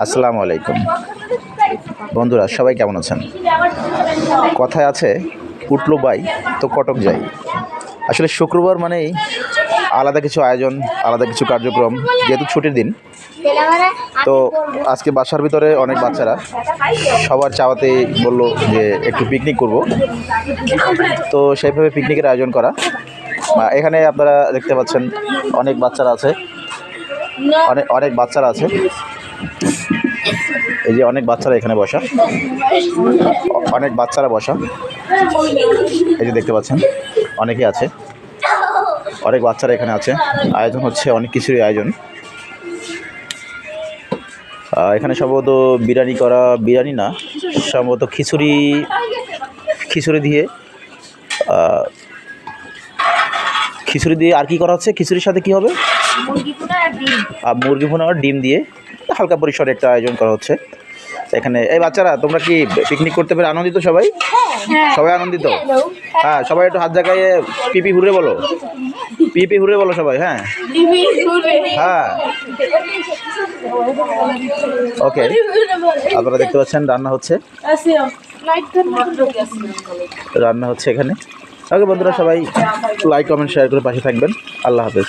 আসসালামু আলাইকুম বন্ধুরা, সবাই কেমন আছেন? কথায় আছে উঠলো বাই তো কটক যাই। আসলে শুক্রবার মানেই আলাদা কিছু আয়োজন, আলাদা কিছু কার্যক্রম। যেহেতু ছুটির দিন, তো আজকে বাসার ভিতরে অনেক বাচ্চারা সবার চাওয়াতে বললো যে একটু পিকনিক করব। তো সেইভাবে পিকনিকের আয়োজন করা। এখানে আপনারা দেখতে পাচ্ছেন অনেক বাচ্চারা আছে, অনেক বাচ্চারা আছে। এই যে অনেক বাচ্চারা এখানে বসা, অনেক বাচ্চারা বসা, এই যে দেখতে পাচ্ছেন অনেকে আছে, অনেক বাচ্চারা এখানে আছে। আয়োজন হচ্ছে অনেক কিছুরই আয়োজন। এখানে সম্ভবত বিরিয়ানি না, সম্ভবত খিচুড়ি দিয়ে আর কি করা হচ্ছে? খিচুড়ির সাথে কি হবে? মুরগি ভুনা আর ডিম দিয়ে হালকা পরিসরে একটা আয়োজন করা হচ্ছে এখানে। এই বাচ্চারা, তোমরা কি পিকনিক করতে পেরে আনন্দিত? সবাই আনন্দিত? হ্যাঁ, সবাই একটু হাত জাগাইয়ে পিপি হুরে বলো, পিপি হুরে বলো সবাই। হ্যাঁ হ্যাঁ, ওকে। আপনারা দেখতে পাচ্ছেন রান্না হচ্ছে এখানে। ওকে বন্ধুরা, সবাই লাইক কমেন্ট শেয়ার করে পাশে থাকবেন। আল্লাহ হাফেজ।